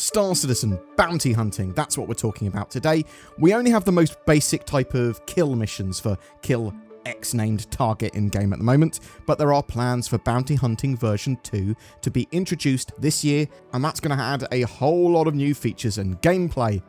Star Citizen, bounty hunting, that's what we're talking about today. We only have the most basic type of kill missions for kill X named target in game at the moment, but there are plans for Bounty Hunting version 2 to be introduced this year, and that's going to add a whole lot of new features and gameplay.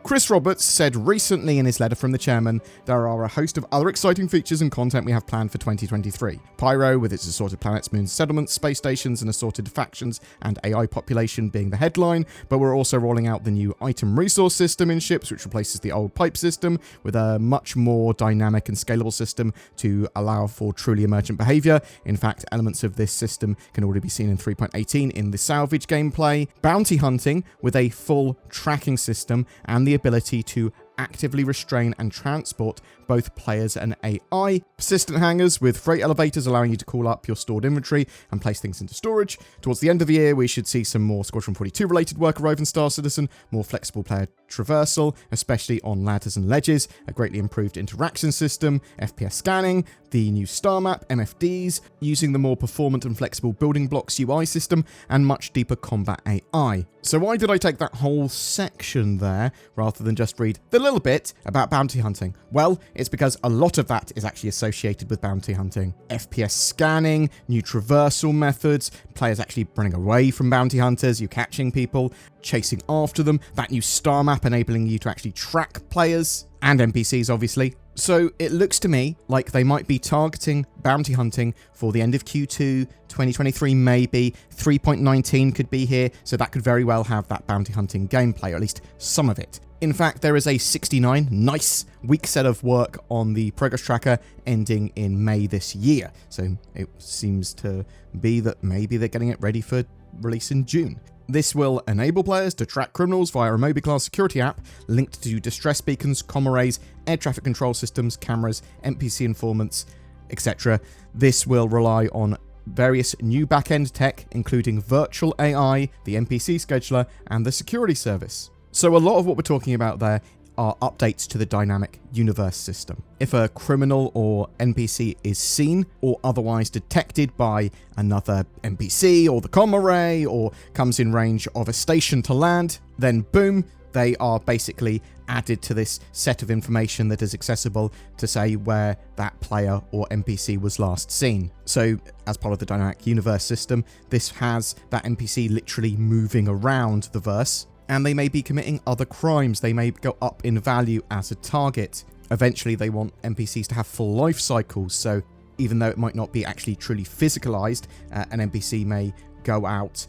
Chris Roberts said recently in his letter from the chairman, there are a host of other exciting features and content we have planned for 2023. Pyro, with its assorted planets, moons, settlements, space stations, and assorted factions and AI population being the headline, but we're also rolling out the new item resource system in ships, which replaces the old pipe system with a much more dynamic and scalable system to allow for truly emergent behavior. In fact, elements of this system can already be seen in 3.18 in the salvage gameplay. Bounty hunting with a full tracking system and the ability to actively restrain and transport both players and AI. Persistent hangars with freight elevators allowing you to call up your stored inventory and place things into storage. Towards the end of the year, we should see some more Squadron 42 related work arrive in Star Citizen, more flexible player traversal, especially on ladders and ledges, a greatly improved interaction system, FPS scanning, the new star map, MFDs, using the more performant and flexible building blocks UI system, and much deeper combat AI. So why did I take that whole section there rather than just read the little bit about bounty hunting? Well, it's because a lot of that is actually associated with bounty hunting. FPS scanning, new traversal methods, players actually running away from bounty hunters, you catching people, chasing after them, that new star map enabling you to actually track players, and NPCs obviously. So it looks to me like they might be targeting bounty hunting for the end of Q2, 2023 maybe, 3.19 could be here, so that could very well have that bounty hunting gameplay, or at least some of it. In fact, there is a 69 nice week set of work on the progress tracker ending in May this year. So it seems to be that maybe they're getting it ready for release in June. This will enable players to track criminals via a Mobi-class security app linked to distress beacons, comm arrays, air traffic control systems, cameras, NPC informants, etc. This will rely on various new back-end tech, including virtual AI, the NPC scheduler, and the security service. So a lot of what we're talking about there are updates to the dynamic universe system. If a criminal or NPC is seen or otherwise detected by another NPC or the comm array or comes in range of a station to land, then boom, they are basically added to this set of information that is accessible to say where that player or NPC was last seen. So as part of the dynamic universe system, this has that NPC literally moving around the verse, and they may be committing other crimes. They may go up in value as a target. Eventually, they want NPCs to have full life cycles, so even though it might not be actually truly physicalized, an NPC may go out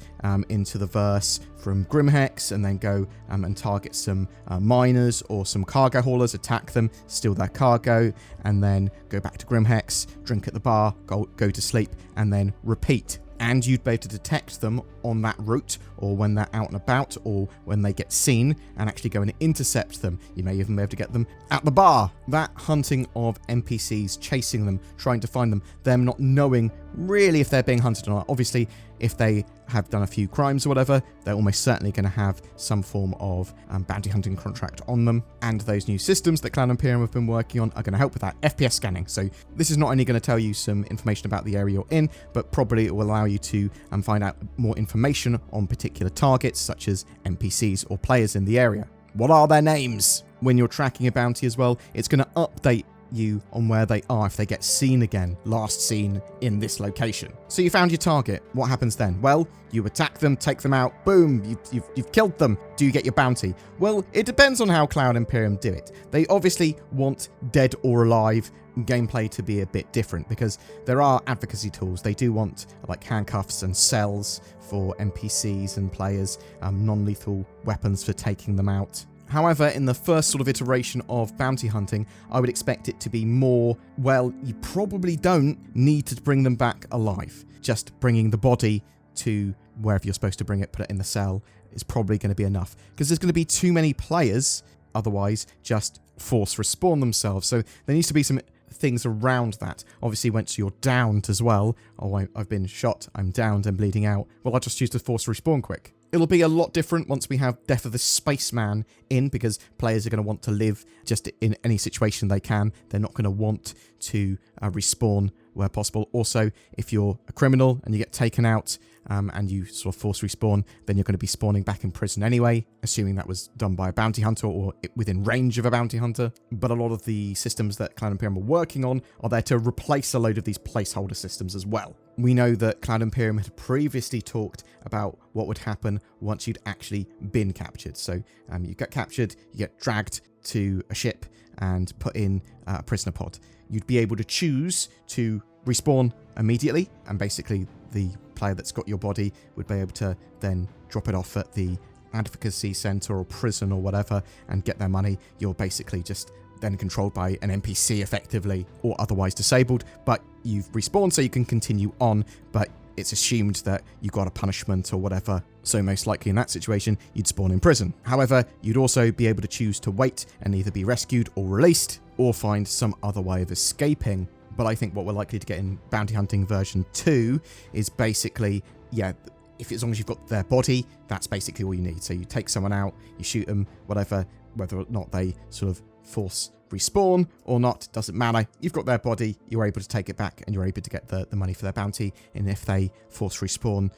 into the verse from Grimhex and then go and target some miners or some cargo haulers, attack them, steal their cargo, and then go back to Grimhex, drink at the bar, go to sleep, and then repeat. And you'd be able to detect them on that route, or when they're out and about, or when they get seen, and actually go and intercept them. You may even be able to get them at the bar. That hunting of NPCs, chasing them, trying to find them, them not knowing really if they're being hunted or not. Obviously, if they have done a few crimes or whatever, they're almost certainly going to have some form of bounty hunting contract on them. And those new systems that Cloud Imperium have been working on are going to help with that FPS scanning. So this is not only going to tell you some information about the area you're in, but probably it will allow you to find out more information on particular targets, such as NPCs or players in the area. What are their names? When you're tracking a bounty as well, it's going to update you on where they are if they get seen again, last seen in this location. So you found your target. What happens then? Well, you attack them, take them out, boom, you've killed them. Do you get your bounty? Well, it depends on how Cloud Imperium do it. They obviously want dead or alive gameplay to be a bit different because there are advocacy tools. They do want like handcuffs and cells for NPCs and players, non-lethal weapons for taking them out. However, in the first sort of iteration of bounty hunting, I would expect it to be more, well, you probably don't need to bring them back alive. Just bringing the body to wherever you're supposed to bring it, put it in the cell, is probably going to be enough. Because there's going to be too many players, otherwise just force respawn themselves. So there needs to be some things around that. Obviously, once you're downed as well, oh, I've been shot, I'm downed, I'm bleeding out, well, I'll just use the force respawn quick. It'll be a lot different once we have Death of the Spaceman in, because players are going to want to live just in any situation they can. They're not going to want to respawn where possible. Also, if you're a criminal and you get taken out and you sort of force respawn, then you're going to be spawning back in prison anyway, assuming that was done by a bounty hunter or within range of a bounty hunter. But a lot of the systems that Cloud Imperium are working on are there to replace a load of these placeholder systems as well. We know that Cloud Imperium had previously talked about what would happen once you'd actually been captured. So you get captured, you get dragged to a ship and put in a prisoner pod. You'd be able to choose to respawn immediately, and basically the player that's got your body would be able to then drop it off at the advocacy center or prison or whatever and get their money. You're basically just then controlled by an NPC effectively, or otherwise disabled, but you've respawned so you can continue on, but it's assumed that you got a punishment or whatever, so most likely in that situation you'd spawn in prison. However, you'd also be able to choose to wait and either be rescued or released, or find some other way of escaping. But I think what we're likely to get in Bounty Hunting version 2 is basically, yeah, if as long as you've got their body, that's basically all you need. So you take someone out, you shoot them, whatever, whether or not they sort of force respawn or not, doesn't matter. You've got their body, you're able to take it back, and you're able to get the money for their bounty. And if they force respawn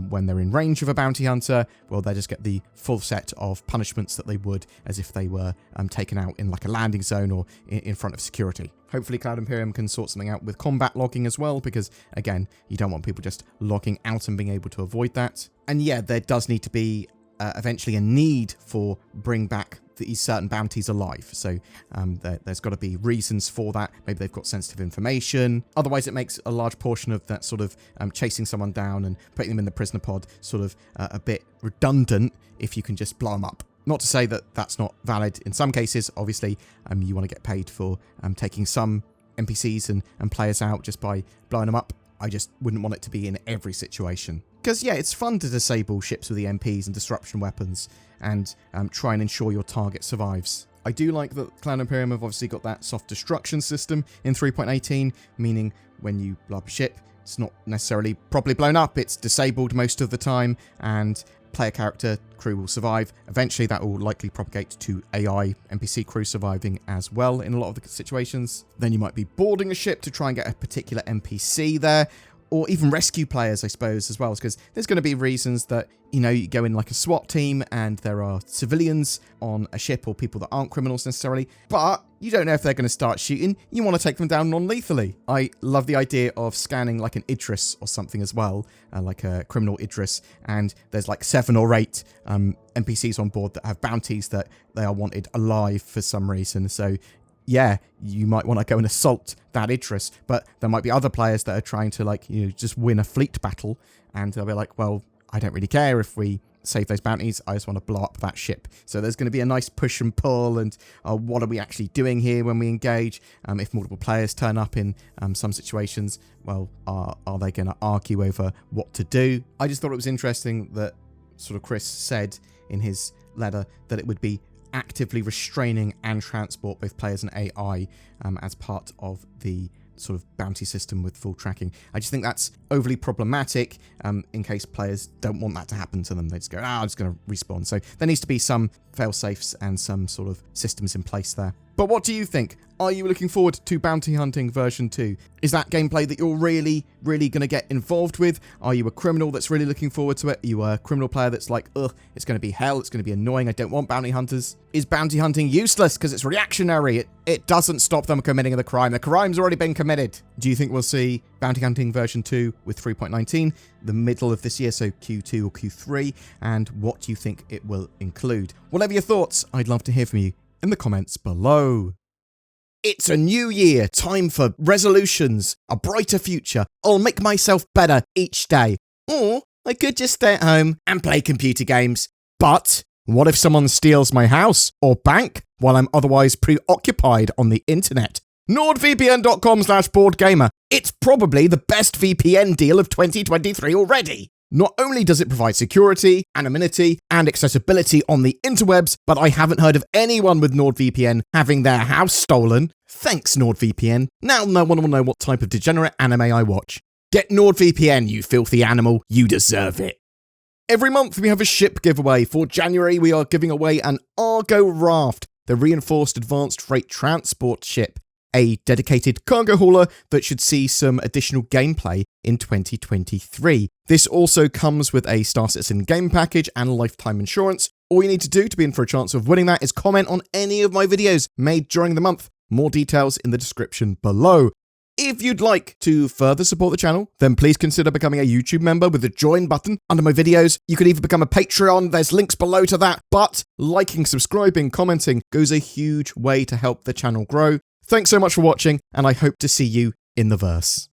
when they're in range of a bounty hunter, well, they just get the full set of punishments that they would as if they were taken out in like a landing zone or in front of security. Hopefully Cloud Imperium can sort something out with combat logging as well, because again, you don't want people just logging out and being able to avoid that. And yeah, there does need to be eventually a need for bring back these certain bounties alive. So there's got to be reasons for that. Maybe they've got sensitive information. Otherwise, it makes a large portion of that sort of chasing someone down and putting them in the prisoner pod sort of a bit redundant if you can just blow them up. Not to say that that's not valid in some cases. Obviously, you want to get paid for taking some NPCs and players out just by blowing them up. I just wouldn't want it to be in every situation. Because, yeah, it's fun to disable ships with EMPs and disruption weapons and try and ensure your target survives. I do like that Cloud Imperium have obviously got that soft destruction system in 3.18, meaning when you blow up a ship, it's not necessarily properly blown up, it's disabled most of the time, and player character crew will survive. Eventually that will likely propagate to AI NPC crew surviving as well in a lot of the situations. Then you might be boarding a ship to try and get a particular NPC there, or even rescue players, I suppose, as well, because there's going to be reasons that, you know, you go in like a SWAT team and there are civilians on a ship or people that aren't criminals necessarily, but you don't know if they're going to start shooting. You want to take them down non-lethally. I love the idea of scanning like an Idris or something as well, like a criminal Idris, and there's like 7 or 8 NPCs on board that have bounties that they are wanted alive for some reason. So yeah, you might want to go and assault that Idris, but there might be other players that are trying to, like, you know, just win a fleet battle, and they'll be like, well, I don't really care if we save those bounties, I just want to blow up that ship. So there's going to be a nice push and pull, and what are we actually doing here when we engage? If multiple players turn up in some situations, well, are they going to argue over what to do? I just thought it was interesting that sort of Chris said in his letter that it would be actively restraining and transport both players and AI as part of the sort of bounty system with full tracking. I just think that's overly problematic in case players don't want that to happen to them. They just go, I'm just going to respawn. So there needs to be some fail-safes and some sort of systems in place there. But what do you think? Are you looking forward to Bounty Hunting version 2? Is that gameplay that you're really going to get involved with? Are you a criminal that's really looking forward to it? Are you a criminal player that's like, ugh, it's going to be hell, it's going to be annoying, I don't want bounty hunters? Is bounty hunting useless because it's reactionary? It doesn't stop them committing the crime. The crime's already been committed. Do you think we'll see Bounty Hunting version 2 with 3.19 the middle of this year, so Q2 or Q3? And what do you think it will include? Whatever your thoughts, I'd love to hear from you in the comments below. It's a new year, time for resolutions, a brighter future. I'll make myself better each day. Or I could just stay at home and play computer games. But what if someone steals my house or bank while I'm otherwise preoccupied on the internet? NordVPN.com/BoredGamer. It's probably the best VPN deal of 2023 already. Not only does it provide security, anonymity, and accessibility on the interwebs, but I haven't heard of anyone with NordVPN having their house stolen. Thanks, NordVPN. Now no one will know what type of degenerate anime I watch. Get NordVPN, you filthy animal. You deserve it. Every month we have a ship giveaway. For January, we are giving away an Argo Raft, the reinforced advanced freight transport ship. a dedicated cargo hauler that should see some additional gameplay in 2023. This also comes with a Star Citizen game package and lifetime insurance. All you need to do to be in for a chance of winning that is comment on any of my videos made during the month. More details in the description below. If you'd like to further support the channel, then please consider becoming a YouTube member with the join button under my videos. You could even become a Patreon. There's links below to that. But liking, subscribing, commenting goes a huge way to help the channel grow. Thanks so much for watching, and I hope to see you in the verse.